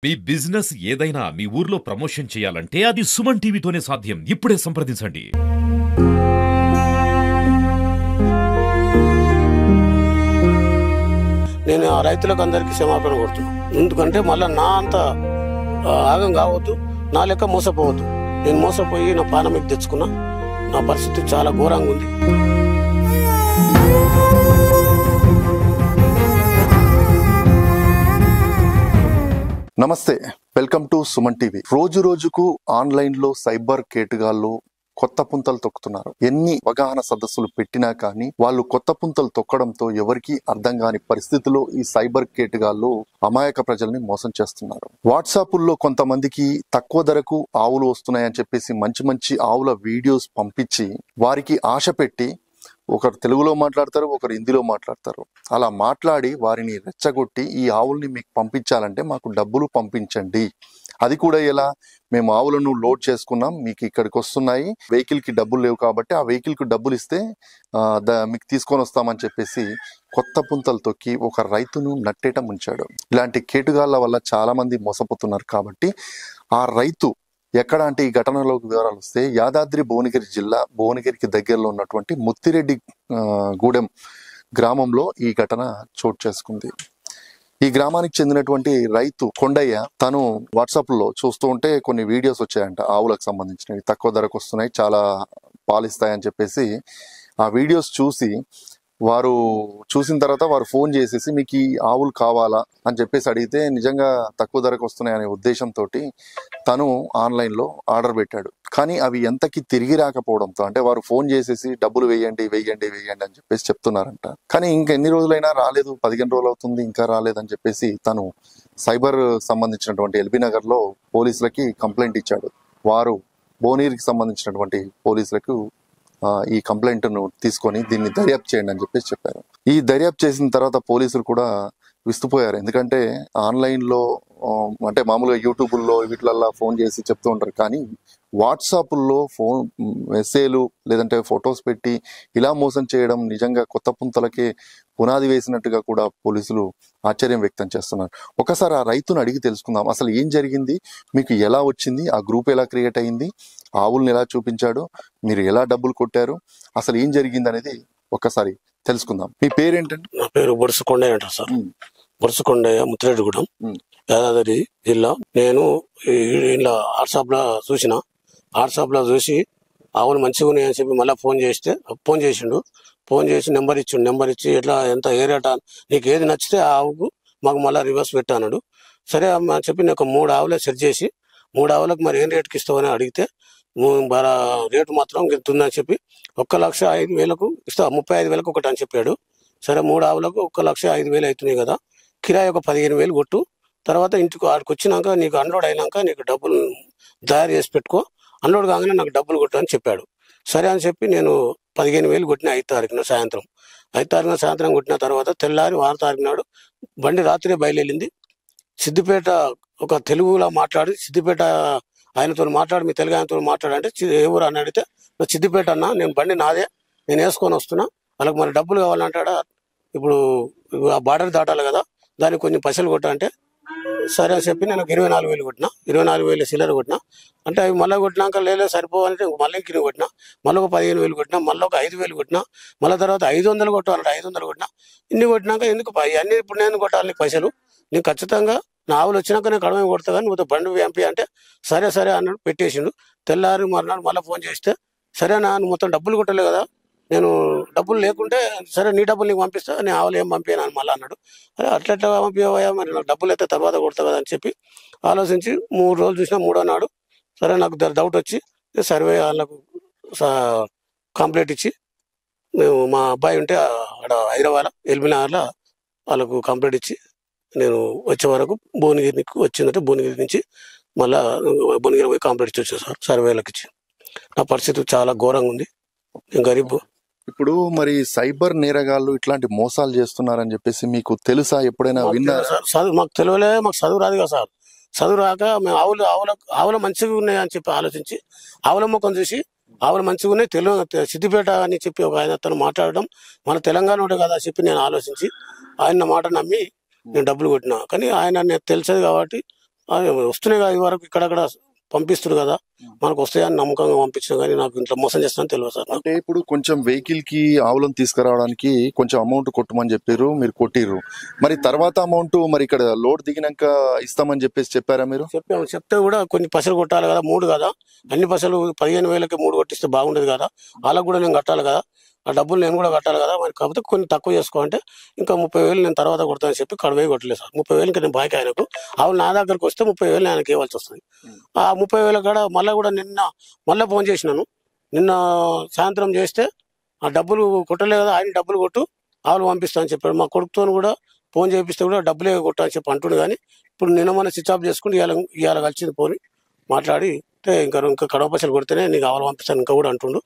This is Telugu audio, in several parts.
మీ బిజినెస్ ఏదైనా మీ ఊర్లో ప్రమోషన్ చేయాలంటే అది సుమన్ టీవీతోనే సాధ్యం. ఇప్పుడే సంప్రదించండి. నేను ఆ రైతులకు అందరికీ క్షమాపణ కోరుతున్నాను. ఎందుకంటే మళ్ళీ నా అంత ఆగం కావద్దు, నా లెక్క మోసపోవద్దు. నేను మోసపోయి నా పానం మీద తెచ్చుకున్నా. నా పరిస్థితి చాలా ఘోరంగా ఉంది. నమస్తే, వెల్కమ్ టు సుమన్ టీవీ. రోజు రోజుకు ఆన్లైన్ లో సైబర్ కేటుగాళ్ళు కొత్త పుంతలు తొక్కుతున్నారు. ఎన్ని అవగాహన సదస్సులు పెట్టినా కానీ వాళ్ళు కొత్త పుంతలు తొక్కడంతో ఎవరికి అర్థం కాని పరిస్థితిలో ఈ సైబర్ కేటుగాళ్ళు అమాయక ప్రజల్ని మోసం చేస్తున్నారు. వాట్సాప్ల్లో కొంతమందికి తక్కువ ధరకు ఆవులు వస్తున్నాయని చెప్పేసి మంచి మంచి ఆవుల వీడియోస్ పంపించి వారికి ఆశ పెట్టి, ఒకరు తెలుగులో మాట్లాడతారు, ఒకరు హిందీలో మాట్లాడతారు. అలా మాట్లాడి వారిని రెచ్చగొట్టి ఈ ఆవుల్ని మీకు పంపించాలంటే మాకు డబ్బులు పంపించండి, అది కూడా ఎలా, మేము ఆవులను లోడ్ చేసుకున్నాం, మీకు ఇక్కడికి వస్తున్నాయి, వెహికల్ కి డబ్బులు లేవు కాబట్టి ఆ వెహికల్ కి డబ్బులు ఇస్తే మీకు తీసుకొని వస్తామని చెప్పేసి కొత్త పుంతలు తొక్కి ఒక రైతును నట్టేట ముంచాడు. ఇలాంటి కేటుగాళ్ల వల్ల చాలా మంది మోసపోతున్నారు. కాబట్టి ఆ రైతు ఎక్కడ అంటే, ఈ ఘటనలోకి వివరాలు వస్తే యాదాద్రి భువనగిరి జిల్లా భువనగిరికి దగ్గరలో ఉన్నటువంటి ముత్తిరెడ్డి గూడెం గ్రామంలో ఈ ఘటన చోటు చేసుకుంది. ఈ గ్రామానికి చెందినటువంటి రైతు కొండయ్య తను వాట్సాప్ లో చూస్తూ ఉంటే కొన్ని వీడియోస్ వచ్చాయంట, ఆవులకు సంబంధించినవి తక్కువ ధరకు వస్తున్నాయి, చాలా పాలిస్తాయని చెప్పేసి ఆ వీడియోస్ చూసి వారు చూసిన తర్వాత వారు ఫోన్ చేసేసి మీకు ఈ ఆవులు కావాలా అని చెప్పేసి అడిగితే నిజంగా తక్కువ ధరకు వస్తున్నాయి అనే ఉద్దేశంతో తను ఆన్లైన్లో ఆర్డర్ పెట్టాడు. కానీ అవి ఎంతకి తిరిగి రాకపోవడంతో, అంటే వారు ఫోన్ చేసేసి డబ్బులు వేయండి వేయండి వేయండి అని చెప్పేసి చెప్తున్నారంట. కానీ ఇంకా ఎన్ని రోజులైనా రాలేదు, 15 రోజులు అవుతుంది ఇంకా రాలేదని చెప్పేసి తను సైబర్ సంబంధించినటువంటి ఎల్బీ నగర్లో పోలీసులకి కంప్లైంట్ ఇచ్చాడు. వారు భువనగిరికి సంబంధించినటువంటి పోలీసులకు ఈ కంప్లైంట్ ను తీసుకొని దీన్ని దర్యాప్తు చేయండి అని చెప్పేసి చెప్పారు. ఈ దర్యాప్తు చేసిన తర్వాత పోలీసులు కూడా విస్తుపోయారు. ఎందుకంటే ఆన్లైన్ లో అంటే మామూలుగా యూట్యూబ్లో వీటిలల్లో ఫోన్ చేసి చెప్తూ ఉంటారు, కానీ వాట్సాప్లో ఫోన్ మెసేజ్లు లేదంటే ఫొటోస్ పెట్టి ఇలా మోసం చేయడం నిజంగా కొత్త పుంతలకే పునాది వేసినట్టుగా కూడా పోలీసులు ఆశ్చర్యం వ్యక్తం చేస్తున్నారు. ఒకసారి ఆ రైతును అడిగి తెలుసుకుందాం, అసలు ఏం జరిగింది, మీకు ఎలా వచ్చింది, ఆ గ్రూప్ ఎలా క్రియేట్ అయింది, ఆవుల్ని ఎలా చూపించాడు, మీరు ఎలా డబ్బులు కొట్టారు, అసలు ఏం జరిగింది అనేది ఒక్కసారి తెలుసుకుందాం. మీ పేరేంటండి? నా పేరు బొరుసుకొండయ్య అంటారు సార్. బొరుసుకొండయ్య, ముత్తిరెడ్డిగూడెం, యాదాద్రి జిల్లా. నేను ఇలా వాట్సాప్ లో చూసి ఆవులు మంచిగా ఉన్నాయని చెప్పి మళ్ళీ ఫోన్ చేసి నెంబర్ ఇచ్చి ఎట్లా ఎంత ఏ రేట నీకు ఏది నచ్చితే ఆ ఆవుకు మాకు మళ్ళీ రివర్స్ పెట్టాడు. సరే అని చెప్పి నేను ఒక 3 ఆవులే సెట్ చేసి 3 ఆవులకు మరి ఏం రేటుకి ఇస్తావని అడిగితే రేటు మాత్రం ఉందని చెప్పి 1,05,000 ఇస్తా, 35,000 ఒకటి అని చెప్పాడు. సరే 3 ఆవులకు 1,05,000 అవుతున్నాయి కదా, కిరాయి ఒక 15,000 కొట్టు, తర్వాత ఇంటికి ఆడికి వచ్చినాక నీకు అన్లోడ్ అయినాక నీకు డబ్బులు తయారు చేసి పెట్టుకో, అన్లోడ్ కాగానే నాకు డబ్బులు కొట్టు అని చెప్పాడు. సరే అని చెప్పి నేను 15,000 కొట్టిన 5 తారీఖున సాయంత్రం కొట్టిన తర్వాత తెల్లారి 6 తారీఖు నాడు బండి రాత్రి బయలుదేరింది. సిద్దిపేట ఒక తెలుగులో మాట్లాడి, సిద్దిపేట ఆయనతో మాట్లాడి, మీ తెలుగు ఆయనతో మాట్లాడంటే ఏ ఊరు అని అడిగితే సిద్దిపేట అన్న, నేను బండి నాదే, నేను వేసుకొని వస్తున్నా, వాళ్ళకి మరి డబ్బులు కావాలంటాడా, ఇప్పుడు ఆ బార్డర్ దాటాలి కదా, దానికి కొంచెం పైసలు కొట్టా అంటే సరే అని చెప్పి నేను 24,000 కొట్టినా, 24,000 సిల్లర్ కొట్టినా. అంటే అవి మళ్ళీ కొట్టినాక లేదు సరిపోవాలంటే మళ్ళీ ఇంకిని కొట్టినా, మళ్ళీ ఒక 15,000 కొట్టినా, మళ్ళీ ఒక 5,000 కొట్టినా, మళ్ళీ తర్వాత 500 కొట్టాలంటే 500 కొట్టినా. ఇన్ని కొట్టినాక ఎందుకు అన్నీ ఇప్పుడు నేను కొట్టాలి నీకు పైసలు, నేను ఖచ్చితంగా నా ఆవులు వచ్చినాక నేను కడమే కొడతా కానీ నువ్వు బండి ఎంపీ అంటే సరే అన్నాడు, పెట్టేసిండు. తెల్లారి మర్నాడు మళ్ళీ ఫోన్ చేస్తే సరేనా నువ్వు మొత్తం డబ్బులు కొట్టలే కదా, నేను డబ్బులు లేకుంటే సరే నీ డబ్బులు నీకు పంపిస్తా, నేను ఆవులు ఏం పంపాను అని మళ్ళీ అన్నాడు. అరే అట్లా పంపించవయ్యా, మరి నాకు డబ్బులు అయితే తర్వాత కొడతా కదా అని చెప్పి ఆలోచించి 3 రోజులు చూసినా 3వ నాడు సరే నాకు డౌట్ వచ్చి సర్వే వాళ్ళకు కంప్లైంట్ ఇచ్చి, మేము మా అబ్బాయి ఉంటే అక్కడ హైదరాబాద్ ఎల్బీ నగర్లో వాళ్ళకు కంప్లైంట్ ఇచ్చి నేను వచ్చే వరకు భువనగిరికి వచ్చిందంటే భువనగిరి నుంచి మళ్ళీ భువనగిరి పోయి కంప్లైంట్ ఇచ్చి వచ్చాను సార్. సర్వేలకు ఇచ్చి నా పరిస్థితి చాలా ఘోరంగా ఉంది, నేను గరీబ్. ఇప్పుడు మరి సైబర్ నేరగాళ్ళు ఇట్లాంటి మోసాలు చేస్తున్నారని చెప్పేసి మీకు తెలుసా, ఎప్పుడైనా విన్నారా? చదువు మాకు తెలియలే, మాకు చదువు రాదు కదా సార్. చదువు రాక మేము ఆవులు మంచిగా ఉన్నాయి అని చెప్పి ఆలోచించి ఆవుల ముఖం చూసి ఆవులు మంచిగా ఉన్నాయి, సిద్దిపేట అని చెప్పి ఒక ఆయన తను మాట్లాడడం, మన తెలంగాణ ఉండే కదా చెప్పి నేను ఆలోచించి ఆయన మాట నమ్మి నేను డబ్బులు కొట్టినా. కానీ ఆయన నాకు తెలిసేది కాబట్టి వస్తున్నాయి కదా, ఈ వరకు ఇక్కడక్కడ పంపిస్తుడు కదా, మనకు వస్తాయని నమ్మకంగా పంపించిన కానీ నాకు ఇంట్లో మోసం చేస్తానని తెలియదు సార్. అంటే ఇప్పుడు కొంచెం వెహికల్ కి ఆవులను తీసుకురావడానికి కొంచెం అమౌంట్ కొట్టమని చెప్పారు, మీరు కొట్టిర్రు. మరి తర్వాత అమౌంట్ మరి ఇక్కడ లోడ్ దిగినాక ఇస్తామని చెప్పారా మీరు? చెప్తే కూడా కొన్ని పైసలు కొట్టాలి కదా, 3 కదా, అన్ని పైసలు 15,000కి 3 కొట్టిస్తే బాగుండేది కదా, వాళ్ళకు కూడా నేను కట్టాలి కదా, ఆ డబ్బులు నేను కూడా కట్టాలి కదా, మరి కాకపోతే కొన్ని తక్కువ చేసుకో అంటే ఇంకా 30,000 నేను తర్వాత కొడతానని చెప్పి కడవే కొట్టలేదు సార్. 30,000కి నేను బాకీ ఆయనకు, ఆవులు నా దగ్గరకు వస్తే 30,000 ఆయనకి ఇవ్వాల్సి వస్తుంది. ఆ 30,000 కాడ మళ్ళీ కూడా మళ్ళీ ఫోన్ చేసినాను, నిన్న సాయంత్రం చేస్తే ఆ డబ్బులు కొట్టలే కదా, ఆయన డబ్బులు కొట్టు ఆవులు పంపిస్తా అని చెప్పాడు. మా కొడుకుతో కూడా ఫోన్ చేపిస్తే కూడా డబ్బులే కొట్టు అని చెప్పి అంటుండు. కానీ ఇప్పుడు నిన్న మన స్విచ్ ఆఫ్ చేసుకుని ఇవాళ కలిసింది పోని మాట్లాడి ఇంకా కడవ పైసలు కొడితేనే నీకు ఆవులు పంపిస్తాను ఇంకా కూడా అంటుండు.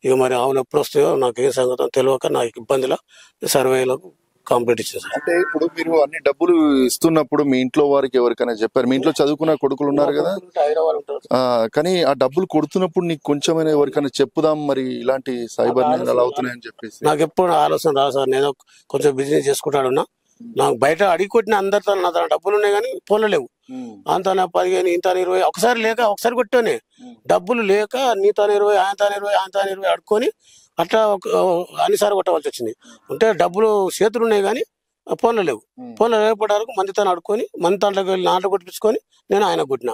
ఇక మరి ఆవులు ఎప్పుడు వస్తాయో నాకు ఏ సంగతం తెలియక నాకు ఇబ్బందిలా సర్వేలకు కంప్లీట్ ఇచ్చింది సార్. అంటే ఇప్పుడు మీరు అన్ని డబ్బులు ఇస్తున్నప్పుడు మీ ఇంట్లో వారికి ఎవరికైనా చెప్పారు? మీ ఇంట్లో చదువుకున్న కొడుకులు ఉన్నారు కదా, కానీ ఆ డబ్బులు కొడుతున్నప్పుడు నీకు కొంచెమైనా ఎవరికైనా చెప్పుదాం మరి ఇలాంటి సైబర్ నేరాలు అవుతున్నాయని చెప్పేసి? నాకు ఎప్పుడు ఆలోచన రాదు సార్. నేను కొంచెం బిజినెస్ చేసుకుంటాడున్నా, నాకు బయట అడిగి కొట్టిన అందరితో నా తన డబ్బులు ఉన్నాయి కానీ ఫోన్లో లేవు. అంత 15 ఇంత 20 ఒకసారి కొట్టానే డబ్బులు లేక నీతో 20 ఆయన 20 అడుక్కొని అట్లా అన్నిసార్లు కొట్టవలసి వచ్చింది. అంటే డబ్బులు చేతులు ఉన్నాయి కానీ ఫోన్లో లేవు. ఫోన్లో లేకపోవడం వరకు మందితో అడుక్కొని మంది దాంట్లోకి వెళ్ళి నాట్లో కొట్టించుకొని నేను ఆయన కొట్టిన.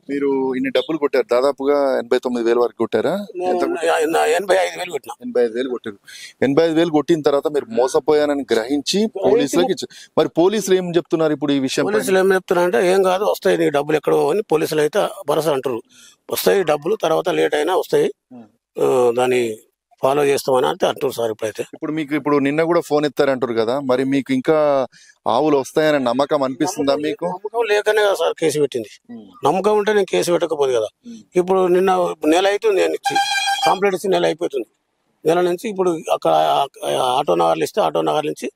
మీరు ఇన్ని డబ్బులు కొట్టారు, దాదాపుగా 89,000 వరకు కొట్టారా? 85,000 కొట్టిన. 85,000 కొట్టారు. 85,000 కొట్టిన తర్వాత మీరు మోసపోయానని గ్రహించి పోలీసులకి ఇచ్చారు. మరి పోలీసులు ఏం చెప్తున్నారు ఇప్పుడు ఈ విషయం? పోలీసులు ఏం చెప్తున్నారంటే ఏం కాదు, వస్తాయి నీ డబ్బులు ఎక్కడో అని పోలీసులు అయితే భరోసా అంటారు. వస్తాయి డబ్బులు, తర్వాత లేట్ అయినా వస్తాయి, దాన్ని ఫాలో చేస్తామని అంటే అంటారు సార్. ఇప్పుడైతే ఇప్పుడు నిన్న కూడా ఫోన్ ఎత్తారంటారు కదా, మరి మీకు ఇంకా ఆవులు వస్తాయని నమ్మకం అనిపిస్తుందా మీకు? నమ్మకం లేకనే కదా సార్ కేసు పెట్టింది. నమ్మకం ఉంటే నేను కేసు పెట్టకపోదు కదా. ఇప్పుడు నిన్న నెల అవుతుంది, నేను ఇచ్చి కంప్లైంట్ ఇచ్చి నెల అయిపోతుంది. నెల నుంచి ఇప్పుడు అక్కడ ఆటో నగర్లు ఇస్తే ఆటో నగర్ నుంచి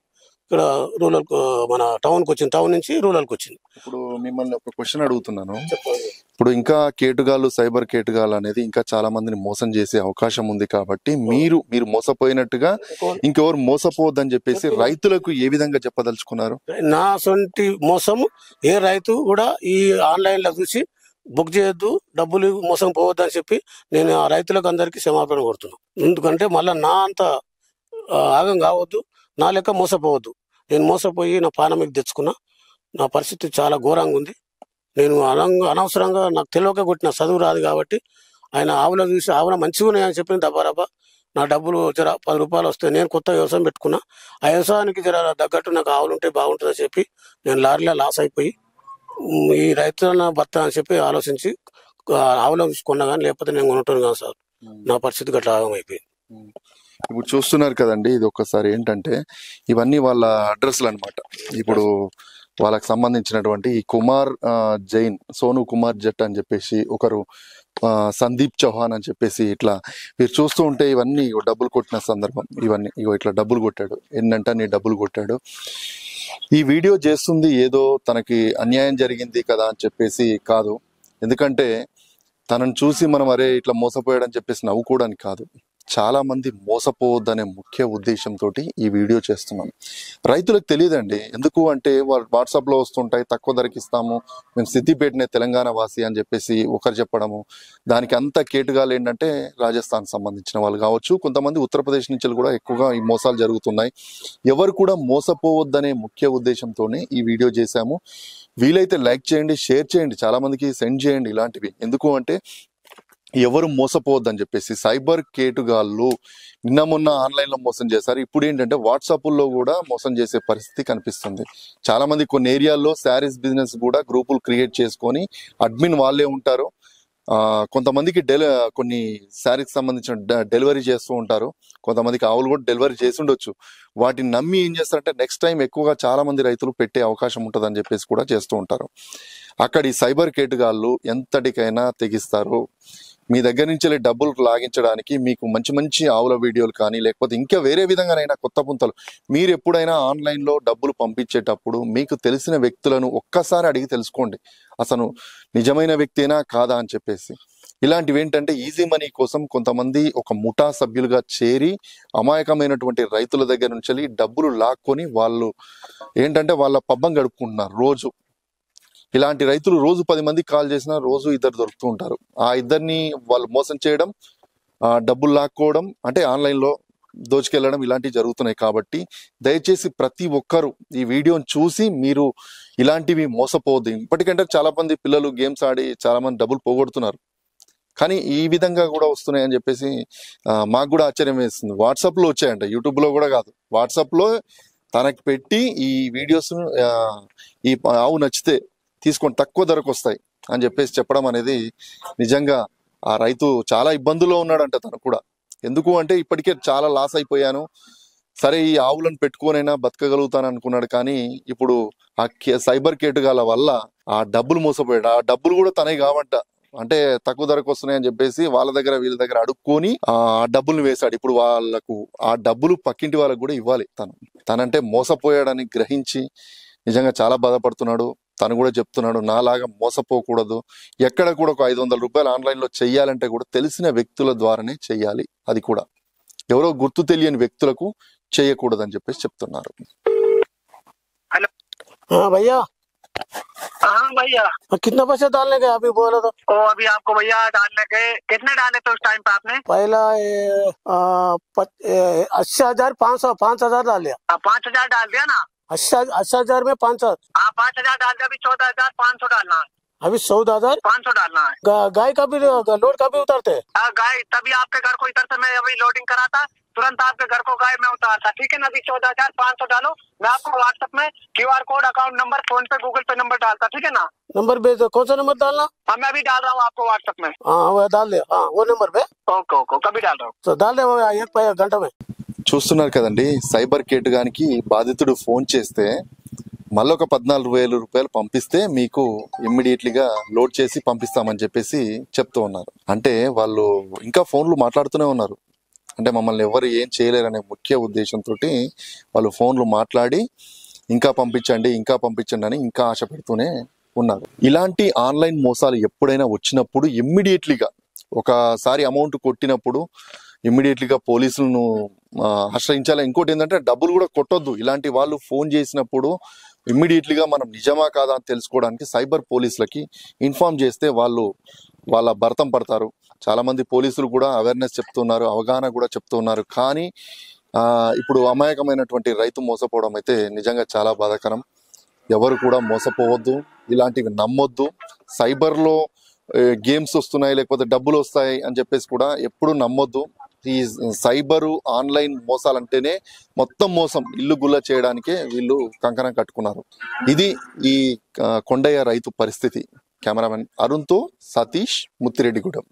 ఇక్కడ రూరల్ మన టౌన్కి వచ్చింది, టౌన్ నుంచి రూరల్కి వచ్చింది. ఇప్పుడు మిమ్మల్ని ఒక క్వశ్చన్ అడుగుతున్నాను. ఇప్పుడు ఇంకా కేటుగాళ్ళు, సైబర్ కేటుగాళ్ళు అనేది ఇంకా చాలా మందిని మోసం చేసే అవకాశం ఉంది కాబట్టి మీరు మోసపోయినట్టుగా ఇంకెవరు మోసపోవద్దని చెప్పేసి రైతులకు ఏ విధంగా చెప్పదలుచుకున్నారు? నా సొంటి మోసం ఏ రైతు కూడా ఈ ఆన్లైన్ లో చూసి బుక్ చేయొద్దు, డబ్బులు మోసం పోవద్దు అని చెప్పి నేను ఆ రైతులకు అందరికీ క్షమాపణ కోరుతున్నాను. ఎందుకంటే మళ్ళీ నా అంత ఆగం కావద్దు, నా లెక్క మోసపోవద్దు. నేను మోసపోయి నా పానమికి తెచ్చుకున్నా, నా పరిస్థితి చాలా ఘోరంగా ఉంది. నేను అనవసరంగా నాకు తెలియక కొట్టిన, చదువు రాదు కాబట్టి ఆయన ఆవుల చూసి ఆవుల మంచిగా ఉన్నాయని చెప్పిన దబారబా నా డబ్బులు జర 10 రూపాయలు వస్తాయి. నేను కొత్త వ్యవసాయం పెట్టుకున్నా, ఆ వ్యవసాయానికి జర తగ్గట్టు నాకు ఆవులు ఉంటే బాగుంటుందని చెప్పి నేను లారీలో లాస్ అయిపోయి ఈ రైతుల భర్త అని చెప్పి ఆలోచించి ఆవుల చూసుకున్నా కానీ లేకపోతే నేను కొనుంటాను కదా సార్. నా పరిస్థితి గట్లా ఆగం అయిపోయింది. ఇప్పుడు చూస్తున్నారు కదండి, ఇది ఒక్కసారి ఏంటంటే ఇవన్నీ వాళ్ళ అడ్రస్లు అనమాట. ఇప్పుడు వాళ్ళకి సంబంధించినటువంటి ఈ కుమార్ జైన్, సోను కుమార్ జట్ అని చెప్పేసి ఒకరు, సందీప్ చౌహాన్ అని చెప్పేసి, ఇట్లా మీరు చూస్తూ ఉంటే ఇవన్నీ డబ్బులు కొట్టిన సందర్భం. ఇవన్నీ ఇట్లా డబ్బులు కొట్టాడు, ఎన్నంటే నీ డబ్బులు కొట్టాడు. ఈ వీడియో చేస్తుంది ఏదో తనకి అన్యాయం జరిగింది కదా అని చెప్పేసి కాదు. ఎందుకంటే తనను చూసి మనం అరే ఇట్లా మోసపోయాడని చెప్పేసి నవ్వుకోవడానికి కాదు, చాలా మంది మోసపోవద్దనే ముఖ్య ఉద్దేశంతో ఈ వీడియో చేస్తున్నాం. రైతులకు తెలియదండి, ఎందుకు అంటే వాళ్ళు వాట్సాప్లో వస్తుంటాయి, తక్కువ ధరకి ఇస్తాము, మేము సిద్దిపేటనే తెలంగాణ వాసి అని చెప్పేసి ఒకరు చెప్పడము. దానికి అంత కేటుగాలు ఏంటంటే రాజస్థాన్ సంబంధించిన వాళ్ళు కావచ్చు, కొంతమంది ఉత్తరప్రదేశ్ నుంచి కూడా ఎక్కువగా ఈ మోసాలు జరుగుతున్నాయి. ఎవరు కూడా మోసపోవద్దనే ముఖ్య ఉద్దేశంతోనే ఈ వీడియో చేశాము. వీలైతే లైక్ చేయండి, షేర్ చేయండి, చాలా మందికి సెండ్ చేయండి ఇలాంటివి. ఎందుకు అంటే ఎవరు మోసపోవద్దని చెప్పేసి. సైబర్ కేటుగాళ్ళు నిన్న మొన్న ఆన్లైన్లో మోసం చేశారు, ఇప్పుడు ఏంటంటే వాట్సాప్లో కూడా మోసం చేసే పరిస్థితి కనిపిస్తుంది. చాలా మంది కొన్ని ఏరియాల్లో శారీస్ బిజినెస్ కూడా గ్రూపులు క్రియేట్ చేసుకొని అడ్మిన్ వాళ్ళే ఉంటారు. కొంతమందికి కొన్ని శారీకి సంబంధించిన డెలివరీ చేస్తూ ఉంటారు, కొంతమందికి ఆవులు కూడా డెలివరీ చేసి ఉండొచ్చు. వాటిని నమ్మి ఏం చేస్తారంటే నెక్స్ట్ టైం ఎక్కువగా చాలా మంది రైతులు పెట్టే అవకాశం ఉంటుంది అని చెప్పేసి కూడా చేస్తూ ఉంటారు. అక్కడ ఈ సైబర్ కేటుగాళ్ళు ఎంతటికైనా తెగిస్తారు. మీ దగ్గర నుంచి డబ్బులు లాగించడానికి మీకు మంచి మంచి ఆవుల వీడియోలు కానీ లేకపోతే ఇంకా వేరే విధంగానైనా కొత్త పుంతలు. మీరు ఎప్పుడైనా ఆన్లైన్లో డబ్బులు పంపించేటప్పుడు మీకు తెలిసిన వ్యక్తులను ఒక్కసారి అడిగి తెలుసుకోండి, అసలు నిజమైన వ్యక్తేనా కాదా అని చెప్పేసి. ఇలాంటివి ఏంటంటే ఈజీ మనీ కోసం కొంతమంది ఒక ముఠా సభ్యులుగా చేరి అమాయకమైనటువంటి రైతుల దగ్గర నుంచి డబ్బులు లాక్కొని వాళ్ళు ఏంటంటే వాళ్ళ పబ్బం గడుపుకుంటున్నారు రోజు. ఇలాంటి రైతులు రోజు 10 మందికి కాల్ చేసినా రోజు ఇద్దరు దొరుకుతూ ఉంటారు. ఆ ఇద్దరిని వాళ్ళు మోసం చేయడం, డబ్బులు లాక్కోవడం, అంటే ఆన్లైన్లో దోచుకెళ్ళడం ఇలాంటివి జరుగుతున్నాయి. కాబట్టి దయచేసి ప్రతి ఒక్కరు ఈ వీడియోని చూసి మీరు ఇలాంటివి మోసపోవద్దు. ఇప్పటికంటే చాలా మంది పిల్లలు గేమ్స్ ఆడి చాలా మంది డబ్బులు పోగొడుతున్నారు. కానీ ఈ విధంగా కూడా వస్తున్నాయని చెప్పేసి మాకు కూడా ఆశ్చర్యం వేస్తుంది. వాట్సాప్లో వచ్చాయంట, యూట్యూబ్లో కూడా కాదు, వాట్సాప్లో తనకి పెట్టి ఈ వీడియోస్ ఈ ఆవు నచ్చితే తీసుకొని తక్కువ ధరకు వస్తాయి అని చెప్పేసి చెప్పడం అనేది నిజంగా ఆ రైతు చాలా ఇబ్బందుల్లో ఉన్నాడంట. తను కూడా ఎందుకు అంటే ఇప్పటికే చాలా లాస్ అయిపోయాను, సరే ఈ ఆవులను పెట్టుకోనైనా బతకగలుగుతాను అనుకున్నాడు. కానీ ఇప్పుడు ఆ సైబర్ కేటుగాల వల్ల ఆ డబ్బులు మోసపోయాడు. ఆ డబ్బులు కూడా తనే కావంట, అంటే తక్కువ ధరకు వస్తున్నాయని చెప్పేసి వాళ్ళ దగ్గర వీళ్ళ దగ్గర అడుక్కొని ఆ డబ్బులు వేశాడు. ఇప్పుడు వాళ్ళకు ఆ డబ్బులు పక్కింటి వాళ్ళకు కూడా ఇవ్వాలి. తనంటే మోసపోయాడని గ్రహించి నిజంగా చాలా బాధపడుతున్నాడు. తను కూడా చెప్తున్నాడు, నాలాగా మోసపోకూడదు, ఎక్కడ కూడా ఒక 500 రూపాయలు ఆన్లైన్లో చెయ్యాలంటే కూడా తెలిసిన వ్యక్తుల ద్వారానే చెయ్యాలి, అది కూడా ఎవరో గుర్తు తెలియని వ్యక్తులకు చేయకూడదని చెప్పేసి చెప్తున్నారు. भैया हाँ भैया, कितना पैसे डालने के अभी बोला तो? अभी आपको भैया डालने के कितने डाले थे उस टाइम पे आपने? पहला 80,000 5,000 डाल दिया। 5,000 डाल दिया ना? 80,000 में 5,000। हाँ 5,000 डाल दिया, अभी 14,500 डालना है। अभी 14,000 500 डालना है। गाय का भी लोड का भी उतारते? गाय तभी आपके घर को इधर से मैं अभी लोडिंग कराता, तुरंत आपके घर को गाय में उतारता, ठीक है ना? अभी 14,500 डालो, मैं आपको व्हाट्सएप में QR code, account number, phone पे, गूगल पे नंबर डालता, ठीक है ना? नंबर भेज दो। कौन सा नंबर डालना? हाँ मैं अभी डाल रहा हूँ आपको व्हाट्सएप में। हाँ वो डाल दे, हाँ वो नंबर पे। ओके ओके, कभी डाल रहा हूँ। तो डाल दे, वो 1 घंटा में। చూస్తున్నారు కదండి, సైబర్ కేటుగానికి బాధితుడు ఫోన్ చేస్తే మళ్ళీ ఒక 14,000 రూపాయలు పంపిస్తే మీకు ఇమ్మీడియట్లీగా లోడ్ చేసి పంపిస్తామని చెప్పేసి చెప్తూ ఉన్నారు. అంటే వాళ్ళు ఇంకా ఫోన్లు మాట్లాడుతూనే ఉన్నారు. అంటే మమ్మల్ని ఎవరు ఏం చేయలేరనే ముఖ్య ఉద్దేశంతో వాళ్ళు ఫోన్లు మాట్లాడి ఇంకా పంపించండి అని ఇంకా ఆశ పెడుతూనే ఉన్నారు. ఇలాంటి ఆన్లైన్ మోసాలు ఎప్పుడైనా వచ్చినప్పుడు ఇమ్మీడియట్లీగా ఒకసారి అమౌంట్ కొట్టినప్పుడు ఇమ్మీడియట్లీగా పోలీసులను ఆశ్రయించాలి. ఇంకోటి ఏంటంటే డబ్బులు కూడా కొట్టొద్దు. ఇలాంటి వాళ్ళు ఫోన్ చేసినప్పుడు ఇమ్మీడియట్లీగా మనం నిజమా కాదా అని తెలుసుకోవడానికి సైబర్ పోలీసులకి ఇన్ఫార్మ్ చేస్తే వాళ్ళు వాళ్ళ భర్తం పడతారు. చాలా మంది పోలీసులు కూడా అవేర్నెస్ చెప్తున్నారు, అవగాహన కూడా చెప్తున్నారు. కానీ ఇప్పుడు అమాయకమైనటువంటి రైతు మోసపోవడం అయితే నిజంగా చాలా బాధాకరం. ఎవరు కూడా మోసపోవద్దు, ఇలాంటివి నమ్మొద్దు. సైబర్లో గేమ్స్ వస్తున్నాయి లేకపోతే డబ్బులు వస్తాయి అని చెప్పేసి కూడా ఎప్పుడు నమ్మొద్దు. ఈ సైబరు ఆన్లైన్ మోసాలంటేనే మొత్తం మోసం, ఇల్లు గుల్ల చేయడానికే వీళ్ళు కంకణం కట్టుకున్నారు. ఇది ఈ కొండయ్య రైతు పరిస్థితి. కెమెరామెన్ అరుణ్తో సతీష్, ముత్తిరెడ్డిగూడెం.